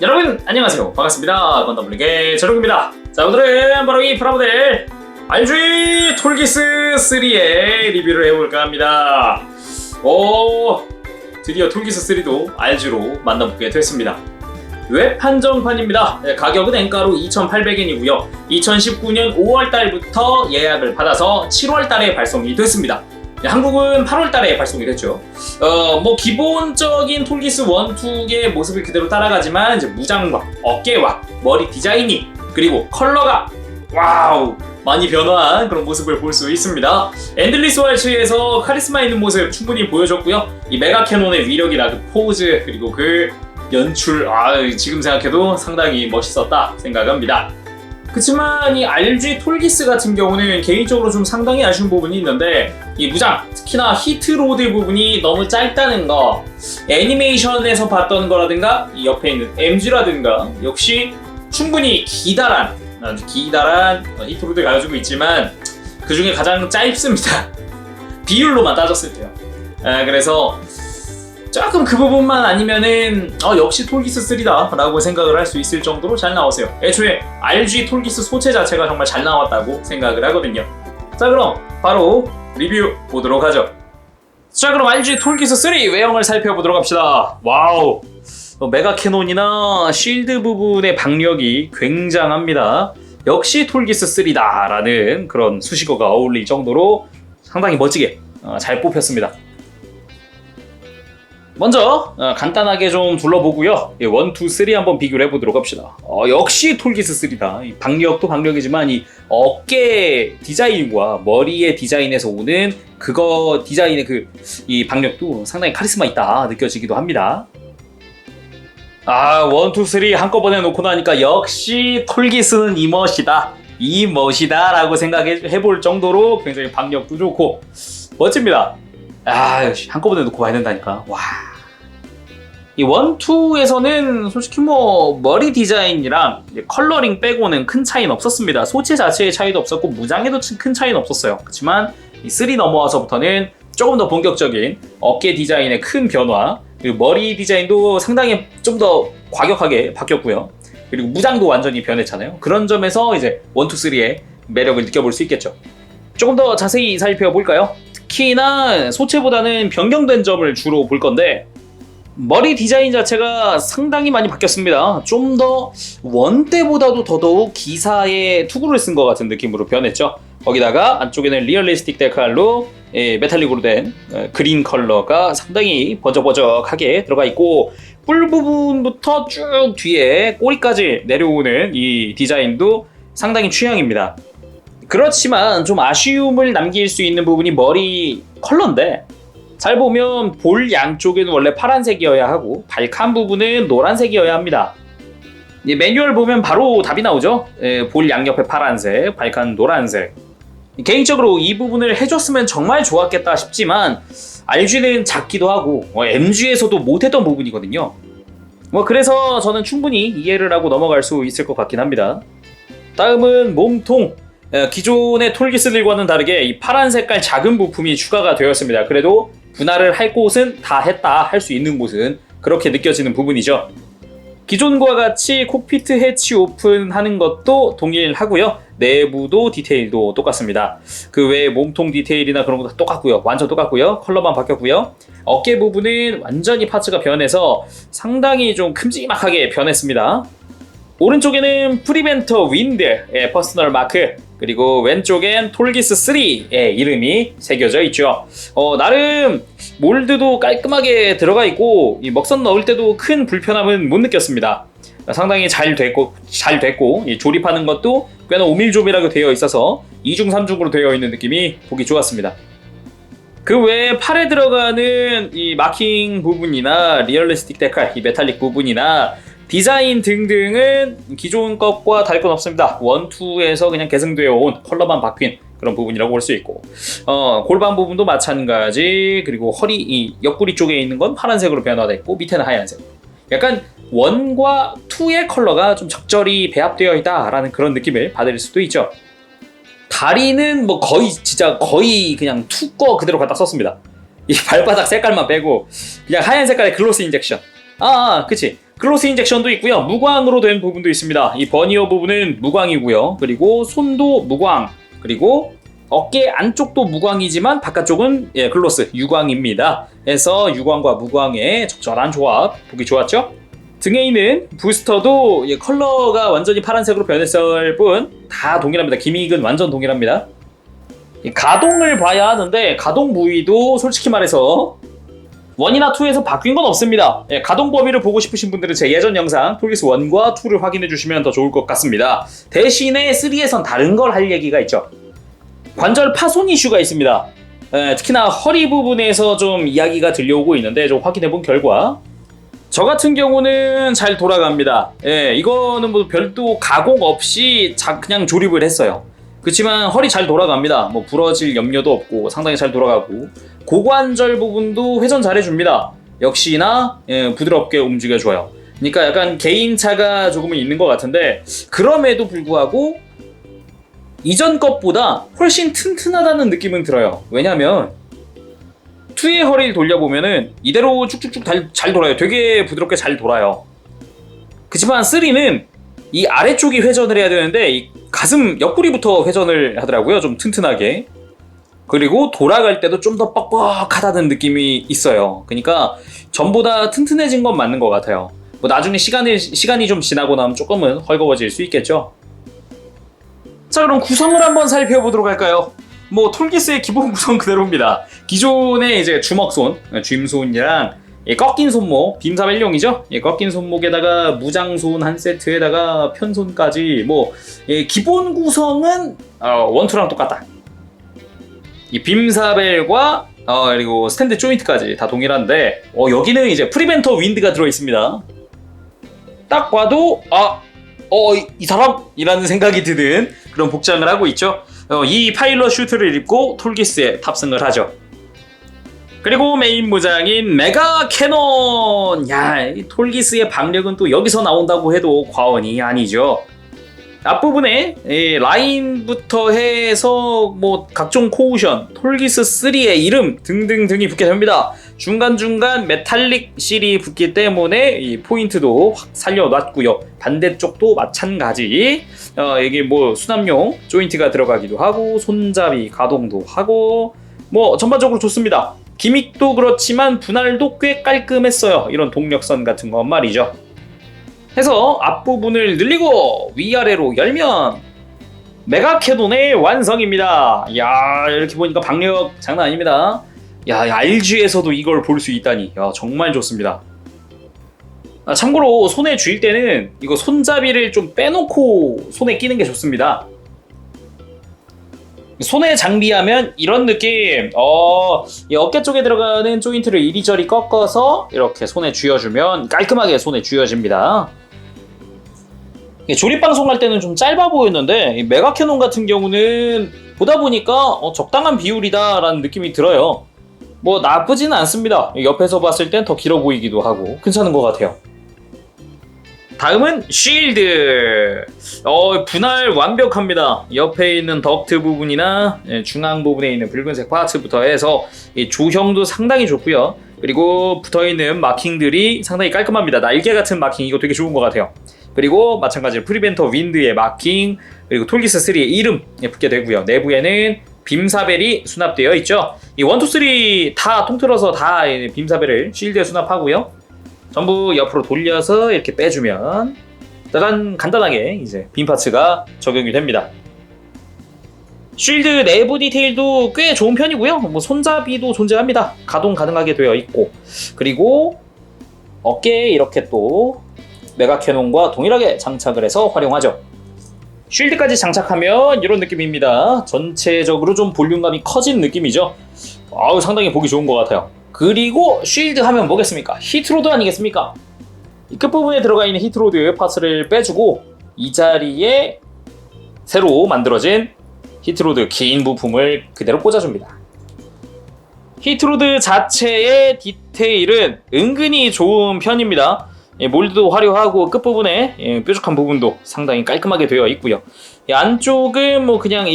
여러분 안녕하세요. 반갑습니다. 건담블릭의 저룡입니다. 자, 오늘은 바로 이 프라모델 RG 톨기스 3의 리뷰를 해볼까 합니다. 드디어 톨기스 3도 RG로 만나보게 됐습니다. 웹 한정판입니다. 가격은 엔가로 2,800엔이고요 2019년 5월달부터 예약을 받아서 7월달에 발송이 됐습니다. 한국은 8월달에 발송이 됐죠. 기본적인 톨기스 1, 2의 모습을 그대로 따라가지만 이제 무장과 어깨와 머리 디자인이 그리고 컬러가 와우 많이 변화한 그런 모습을 볼 수 있습니다. 엔들리스 왈츠에서 카리스마 있는 모습 충분히 보여줬고요. 이 메가 캐논의 위력이라 그 포즈 그리고 그 연출 지금 생각해도 상당히 멋있었다 생각합니다. 그치만 이 RG 톨기스 같은 경우는 개인적으로 좀 상당히 아쉬운 부분이 있는데 이 무장, 특히나 히트로드 부분이 너무 짧다는 거, 애니메이션에서 봤던 거라든가 이 옆에 있는 MG라든가 역시 충분히 아주 기다란 히트로드를 가지고 있지만 그 중에 가장 짧습니다. 비율로만 따졌을 때요. 그래서 조금 그 부분만 아니면은 역시 톨기스 3다 라고 생각을 할 수 있을 정도로 잘 나왔어요. 애초에 RG 톨기스 소체 자체가 정말 잘 나왔다고 생각을 하거든요. 자, 그럼 바로 리뷰 보도록 하죠. 자, 그럼 RG 톨기스 3 외형을 살펴보도록 합시다. 와우, 메가 캐논이나 실드 부분의 박력이 굉장합니다. 역시 톨기스 3다 라는 그런 수식어가 어울릴 정도로 상당히 멋지게 잘 뽑혔습니다. 먼저 간단하게 좀 둘러보고요. 1, 2, 3 한번 비교를 해보도록 합시다. 역시 톨기스 3다. 박력도 박력이지만 이 어깨 디자인과 머리의 디자인에서 오는 그거 디자인의 이 박력도 상당히 카리스마 있다 느껴지기도 합니다. 1, 2, 3 한꺼번에 놓고 나니까 역시 톨기스는 이 멋이다 라고 생각해볼 정도로 굉장히 박력도 좋고 멋집니다. 역시 한꺼번에 놓고 봐야 된다니까. 와. 이 1, 2에서는 솔직히 머리 디자인이랑 컬러링 빼고는 큰 차이는 없었습니다. 소체 자체의 차이도 없었고 무장에도 큰 차이는 없었어요. 그렇지만 이 3 넘어와서부터는 조금 더 본격적인 어깨 디자인의 큰 변화, 그리고 머리 디자인도 상당히 좀 더 과격하게 바뀌었고요. 그리고 무장도 완전히 변했잖아요. 그런 점에서 이제 1, 2, 3의 매력을 느껴볼 수 있겠죠. 조금 더 자세히 살펴볼까요? 특히나 소체보다는 변경된 점을 주로 볼 건데 머리 디자인 자체가 상당히 많이 바뀌었습니다. 좀 더 원 때보다도 더더욱 기사에 투구를 쓴 것 같은 느낌으로 변했죠. 거기다가 안쪽에는 리얼리스틱 데칼로 메탈릭으로 된 그린 컬러가 상당히 번쩍번쩍하게 들어가 있고 뿔 부분부터 쭉 뒤에 꼬리까지 내려오는 이 디자인도 상당히 취향입니다. 그렇지만 좀 아쉬움을 남길 수 있는 부분이 머리 컬러인데 잘 보면 볼 양쪽에는 원래 파란색이어야 하고 발칸 부분은 노란색이어야 합니다. 매뉴얼 보면 바로 답이 나오죠. 볼 양옆에 파란색, 발칸 노란색. 개인적으로 이 부분을 해줬으면 정말 좋았겠다 싶지만 RG는 작기도 하고 MG에서도 못했던 부분이거든요. 그래서 저는 충분히 이해를 하고 넘어갈 수 있을 것 같긴 합니다. 다음은 몸통. 기존의 톨기스들과는 다르게 이 파란 색깔 작은 부품이 추가가 되었습니다. 그래도 분할을 할 곳은 다 했다 할 수 있는 곳은 그렇게 느껴지는 부분이죠. 기존과 같이 콕피트 해치 오픈하는 것도 동일하고요. 내부도 디테일도 똑같습니다. 그 외에 몸통 디테일이나 그런 거 다 똑같고요. 완전 똑같고요. 컬러만 바뀌었고요. 어깨 부분은 완전히 파츠가 변해서 상당히 좀 큼지막하게 변했습니다. 오른쪽에는 프리벤터 윈드의 퍼스널 마크, 그리고 왼쪽엔 톨기스 3의 이름이 새겨져 있죠. 나름 몰드도 깔끔하게 들어가 있고 이 먹선 넣을 때도 큰 불편함은 못 느꼈습니다. 상당히 잘 됐고 이 조립하는 것도 꽤나 오밀조밀하게 되어 있어서 2중 3중으로 되어 있는 느낌이 보기 좋았습니다. 그 외에 팔에 들어가는 이 마킹 부분이나 리얼리스틱 데칼, 이 메탈릭 부분이나 디자인 등등은 기존 것과 다를 건 없습니다. 1, 2에서 그냥 계승되어 온 컬러만 바뀐 그런 부분이라고 볼 수 있고 골반 부분도 마찬가지. 그리고 허리, 이 옆구리 쪽에 있는 건 파란색으로 변화됐고 밑에는 하얀색. 약간 1과 2의 컬러가 좀 적절히 배합되어 있다라는 그런 느낌을 받을 수도 있죠. 다리는 거의 그냥 2 거 그대로 갖다 썼습니다. 이 발바닥 색깔만 빼고 그냥 하얀 색깔의 글로스 인젝션. 그치. 클로스 인젝션도 있고요. 무광으로 된 부분도 있습니다. 이 버니어 부분은 무광이고요. 그리고 손도 무광, 그리고 어깨 안쪽도 무광이지만 바깥쪽은 클로스 유광입니다. 그래서 유광과 무광의 적절한 조합, 보기 좋았죠? 등에 있는 부스터도 컬러가 완전히 파란색으로 변했을 뿐 다 동일합니다. 기믹은 완전 동일합니다. 가동을 봐야 하는데 가동 부위도 솔직히 말해서 1이나 2에서 바뀐 건 없습니다. 가동 범위를 보고 싶으신 분들은 제 예전 영상 톨기스 1과 2를 확인해 주시면 더 좋을 것 같습니다. 대신에 3에선 다른 걸 할 얘기가 있죠. 관절 파손 이슈가 있습니다. 특히나 허리 부분에서 좀 이야기가 들려오고 있는데 좀 확인해 본 결과 저 같은 경우는 잘 돌아갑니다. 이거는 뭐 별도 가공 없이 그냥 조립을 했어요. 그렇지만 허리 잘 돌아갑니다. 뭐 부러질 염려도 없고 상당히 잘 돌아가고 고관절 부분도 회전 잘 해줍니다. 역시나 부드럽게 움직여줘요. 그러니까 약간 개인차가 조금은 있는 것 같은데 그럼에도 불구하고 이전 것보다 훨씬 튼튼하다는 느낌은 들어요. 왜냐면 2의 허리를 돌려보면은 이대로 쭉쭉쭉 잘 돌아요. 되게 부드럽게 잘 돌아요. 그렇지만 3는 이 아래쪽이 회전을 해야 되는데 이 가슴 옆구리부터 회전을 하더라고요. 좀 튼튼하게. 그리고 돌아갈 때도 좀 더 뻑뻑하다는 느낌이 있어요. 그러니까 전보다 튼튼해진 건 맞는 것 같아요. 뭐 나중에 시간이 좀 지나고 나면 조금은 헐거워질 수 있겠죠. 자, 그럼 구성을 한번 살펴보도록 할까요? 뭐 톨기스의 기본 구성 그대로입니다. 기존의 이제 주먹손, 쥐임손이랑 꺾인 손목, 빔사벨용이죠. 꺾인 손목에다가 무장손 한 세트에다가 편손까지 뭐 기본 구성은 1, 2랑 똑같다. 이 빔사벨과 그리고 스탠드 조인트까지 다 동일한데 여기는 이제 프리벤터 윈드가 들어있습니다. 딱 봐도 이 사람이라는 생각이 드는 그런 복장을 하고 있죠. 이 파일럿 슈트를 입고 톨기스에 탑승을 하죠. 그리고 메인 무장인 메가 캐논. 이 톨기스의 박력은 또 여기서 나온다고 해도 과언이 아니죠. 앞부분에 라인부터 해서 뭐 각종 코우션, 톨기스 3의 이름 등등등이 붙게 됩니다. 중간중간 메탈릭 실이 붙기 때문에 이 포인트도 확 살려놨고요. 반대쪽도 마찬가지. 이게 뭐 수납용 조인트가 들어가기도 하고 손잡이 가동도 하고 뭐 전반적으로 좋습니다. 기믹도 그렇지만 분할도 꽤 깔끔했어요. 이런 동력선 같은 건 말이죠. 해서 앞부분을 늘리고 위아래로 열면 메가 캐논의 완성입니다. 이렇게 보니까 박력 장난 아닙니다. RG에서도 이걸 볼 수 있다니 정말 좋습니다. 참고로 손에 쥘 때는 이거 손잡이를 좀 빼놓고 손에 끼는 게 좋습니다. 손에 장비하면 이런 느낌. 이 어깨 쪽에 들어가는 조인트를 이리저리 꺾어서 이렇게 손에 쥐어주면 깔끔하게 손에 쥐어집니다. 조립 방송할 때는 좀 짧아 보였는데 이 메가 캐논 같은 경우는 보다 보니까 적당한 비율이다 라는 느낌이 들어요. 뭐 나쁘지는 않습니다. 옆에서 봤을 땐 더 길어 보이기도 하고 괜찮은 것 같아요. 다음은 쉴드. 분할 완벽합니다. 옆에 있는 덕트 부분이나 중앙 부분에 있는 붉은색 파츠부터 해서 이 조형도 상당히 좋고요. 그리고 붙어있는 마킹들이 상당히 깔끔합니다. 날개 같은 마킹 이거 되게 좋은 것 같아요. 그리고 마찬가지로 프리벤터 윈드의 마킹, 그리고 톨기스 3의 이름 붙게 되고요. 내부에는 빔사벨이 수납되어 있죠. 이 1, 2, 3 다 통틀어서 다 빔사벨을 쉴드에 수납하고요. 전부 옆으로 돌려서 이렇게 빼주면 짜잔, 간단하게 이제 빔 파츠가 적용이 됩니다. 쉴드 내부 디테일도 꽤 좋은 편이고요. 뭐 손잡이도 존재합니다. 가동 가능하게 되어 있고, 그리고 어깨에 이렇게 또 메가 캐논과 동일하게 장착을 해서 활용하죠. 쉴드까지 장착하면 이런 느낌입니다. 전체적으로 좀 볼륨감이 커진 느낌이죠. 상당히 보기 좋은 것 같아요. 그리고 쉴드 하면 뭐겠습니까? 히트로드 아니겠습니까? 이 끝부분에 들어가 있는 히트로드 파츠를 빼주고 이 자리에 새로 만들어진 히트로드 긴 부품을 그대로 꽂아줍니다. 히트로드 자체의 디테일은 은근히 좋은 편입니다. 몰드도 화려하고 끝부분에 뾰족한 부분도 상당히 깔끔하게 되어 있고요. 안쪽은 그냥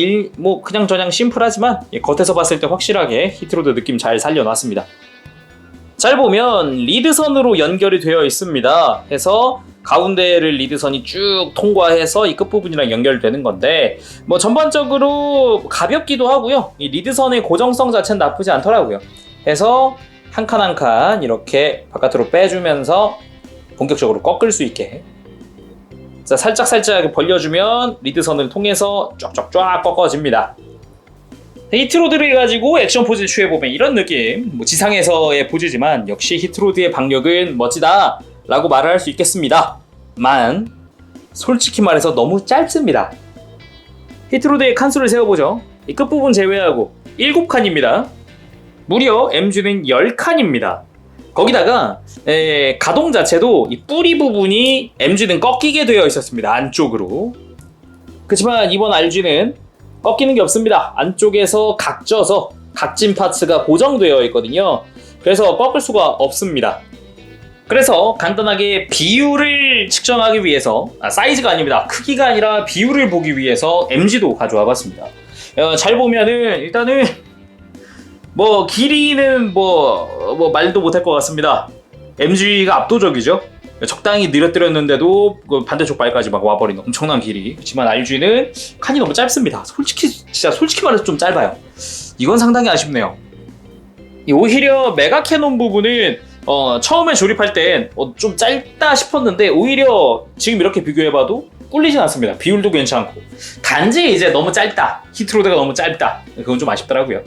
심플하지만 겉에서 봤을 때 확실하게 히트로드 느낌 잘 살려놨습니다. 잘 보면 리드선으로 연결이 되어 있습니다. 해서 가운데를 리드선이 쭉 통과해서 이 끝부분이랑 연결되는 건데 뭐 전반적으로 가볍기도 하고요. 이 리드선의 고정성 자체는 나쁘지 않더라고요. 해서 한 칸 한 칸 이렇게 바깥으로 빼주면서 본격적으로 꺾을 수 있게, 자, 살짝 벌려주면 리드선을 통해서 쫙쫙쫙 꺾어집니다. 히트로드를 가지고 액션 포즈 취해보면 이런 느낌, 뭐 지상에서의 포즈지만 역시 히트로드의 박력은 멋지다 라고 말을 할 수 있겠습니다. 만 솔직히 말해서 너무 짧습니다. 히트로드의 칸수를 세워보죠. 이 끝부분 제외하고 7칸입니다. 무려 MG는 10칸입니다. 거기다가 가동 자체도 이 뿌리 부분이 MG는 꺾이게 되어 있었습니다. 안쪽으로. 그렇지만 이번 RG는 꺾이는 게 없습니다. 안쪽에서 각져서 각진 파츠가 고정되어 있거든요. 그래서 꺾을 수가 없습니다. 그래서 간단하게 비율을 측정하기 위해서, 사이즈가 아닙니다. 크기가 아니라 비율을 보기 위해서 MG도 가져와 봤습니다. 잘 보면은 일단은 뭐 길이는 뭐 말도 못할 것 같습니다. MG가 압도적이죠. 적당히 늘어뜨렸는데도 반대쪽 발까지 막 와버리는 엄청난 길이. 그렇지만 RG는 칸이 너무 짧습니다. 솔직히 말해서 좀 짧아요. 이건 상당히 아쉽네요. 오히려 메가 캐논 부분은 처음에 조립할 땐 좀 짧다 싶었는데 오히려 지금 이렇게 비교해봐도 꿀리진 않습니다. 비율도 괜찮고. 단지 이제 너무 짧다. 히트로드가 너무 짧다. 그건 좀 아쉽더라고요.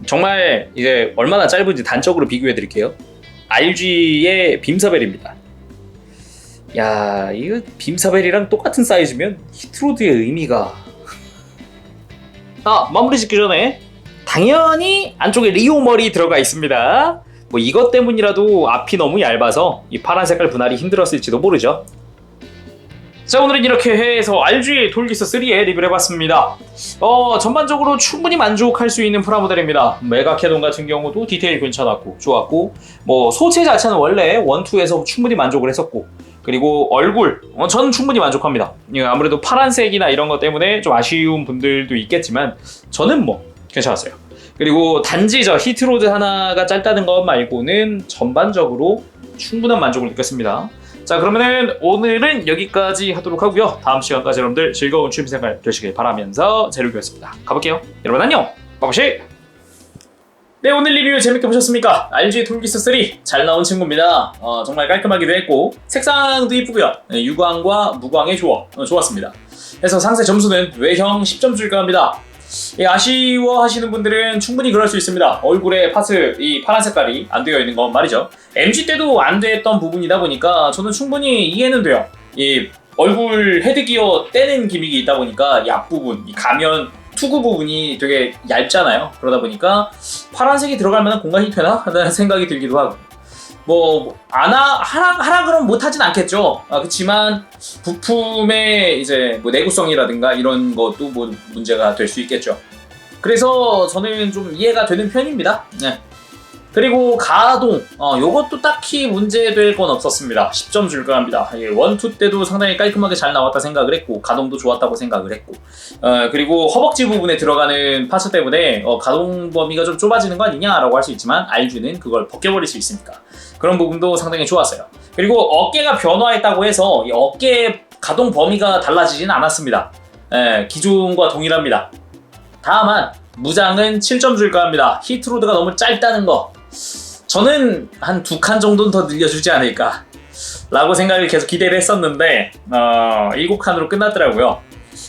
정말 이제 얼마나 짧은지 단적으로 비교해 드릴게요. RG의 빔사벨입니다. 야, 이거 빔사벨이랑 똑같은 사이즈면 히트로드의 의미가... 마무리 짓기 전에 당연히 안쪽에 리오멀이 들어가 있습니다. 뭐 이것 때문이라도 앞이 너무 얇아서 이 파란 색깔 분할이 힘들었을지도 모르죠. 자, 오늘은 이렇게 해서 RG 돌기스 3에 리뷰를 해봤습니다. 전반적으로 충분히 만족할 수 있는 프라모델입니다. 메가 캐논 같은 경우도 디테일 괜찮았고 좋았고, 뭐 소체 자체는 원래 1, 2에서 충분히 만족을 했었고, 그리고 얼굴 저는 충분히 만족합니다. 아무래도 파란색이나 이런 것 때문에 좀 아쉬운 분들도 있겠지만 저는 뭐 괜찮았어요. 그리고 단지 저 히트로드 하나가 짧다는 것 말고는 전반적으로 충분한 만족을 느꼈습니다. 자, 그러면은 오늘은 여기까지 하도록 하고요. 다음 시간까지 여러분들 즐거운 취미생활 되시길 바라면서 제로기였습니다. 가볼게요. 여러분 안녕. 빠바시. 네, 오늘 리뷰 재밌게 보셨습니까? RG 톨기스 3 잘 나온 친구입니다. 정말 깔끔하기도 했고 색상도 이쁘고요. 유광과 무광의 조화 좋았습니다. 그래서 상세 점수는 외형 10점 줄까 합니다. 아쉬워하시는 분들은 충분히 그럴 수 있습니다. 얼굴에 파츠 이 파란 색깔이 안 되어 있는 건 말이죠. MG 때도 안 됐던 부분이다 보니까 저는 충분히 이해는 돼요. 이 얼굴 헤드기어 떼는 기믹이 있다 보니까 이 앞부분, 이 가면 투구 부분이 되게 얇잖아요. 그러다 보니까 파란색이 들어갈 만한 공간이 되나? 하는 생각이 들기도 하고, 하라 그러면 못하진 않겠죠. 그렇지만 부품의 이제 뭐 내구성이라든가 이런 것도 뭐 문제가 될 수 있겠죠. 그래서 저는 좀 이해가 되는 편입니다. 네. 그리고 가동, 요것도 딱히 문제될 건 없었습니다. 10점 줄까 합니다. 1, 2 때도 상당히 깔끔하게 잘 나왔다 생각을 했고, 가동도 좋았다고 생각을 했고, 그리고 허벅지 부분에 들어가는 파츠 때문에 가동 범위가 좀 좁아지는 거 아니냐라고 할 수 있지만 RG는 그걸 벗겨버릴 수 있으니까 그런 부분도 상당히 좋았어요. 그리고 어깨가 변화했다고 해서 이 어깨 가동 범위가 달라지진 않았습니다. 기존과 동일합니다. 다만 무장은 7점 줄까 합니다. 히트로드가 너무 짧다는 거, 저는 한 2칸 정도는 더 늘려주지 않을까 라고 생각을 계속 기대를 했었는데 7칸으로 끝났더라고요.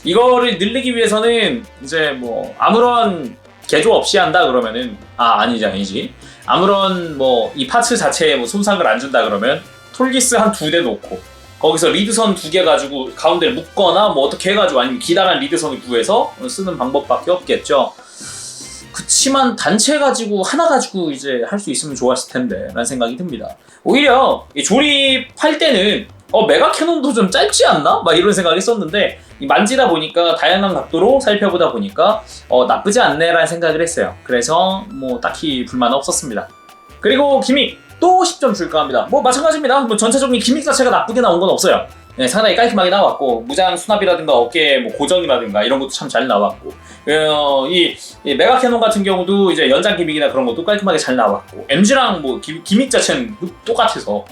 이거를 늘리기 위해서는 이제 뭐 아무런 개조 없이 한다 그러면은 아니지 아무런 뭐 이 파츠 자체에 뭐 손상을 안 준다 그러면 톨기스 한 2대 놓고 거기서 리드선 2개 가지고 가운데를 묶거나 뭐 어떻게 해가지고, 아니면 기다란 리드선을 구해서 쓰는 방법밖에 없겠죠. 그치만 단체 가지고 하나 가지고 이제 할 수 있으면 좋았을 텐데 라는 생각이 듭니다. 오히려 조립할 때는 메가 캐논도 좀 짧지 않나? 막 이런 생각을 했었는데 만지다 보니까 다양한 각도로 살펴보다 보니까 나쁘지 않네 라는 생각을 했어요. 그래서 뭐 딱히 불만은 없었습니다. 그리고 기믹 또 10점 줄까 합니다. 뭐 마찬가지입니다. 뭐 전체적인 기믹 자체가 나쁘게 나온 건 없어요. 네, 상당히 깔끔하게 나왔고 무장 수납이라든가 어깨 뭐 고정이라든가 이런 것도 참 잘 나왔고 이 메가 캐논 같은 경우도 이제 연장 기믹이나 그런 것도 깔끔하게 잘 나왔고 MG랑 뭐 기믹 자체는 똑같아서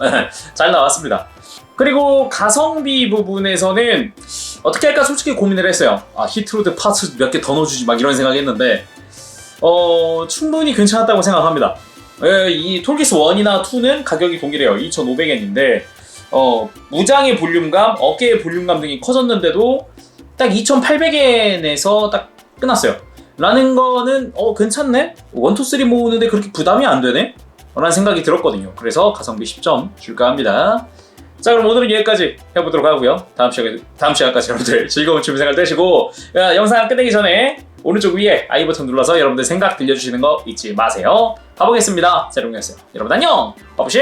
잘 나왔습니다. 그리고 가성비 부분에서는 어떻게 할까 솔직히 고민을 했어요. 히트로드 파츠 몇 개 더 넣어주지 막 이런 생각했는데 충분히 괜찮았다고 생각합니다. 이 톨기스 1이나 2는 가격이 동일해요. 2,500엔인데 무장의 볼륨감, 어깨의 볼륨감 등이 커졌는데도 딱 2,800엔에서 딱 끝났어요. 라는 거는 괜찮네? 1, 2, 3 모으는데 그렇게 부담이 안 되네? 라는 생각이 들었거든요. 그래서 가성비 10점 줄까 합니다. 자, 그럼 오늘은 여기까지 해보도록 하고요. 다음 시간까지 여러분들 즐거운 취미생활 되시고 영상 끝내기 전에 오른쪽 위에 i 버튼 눌러서 여러분들 생각 들려주시는 거 잊지 마세요. 가보겠습니다. 자, 롱이었어요. 여러분 안녕! 바보시!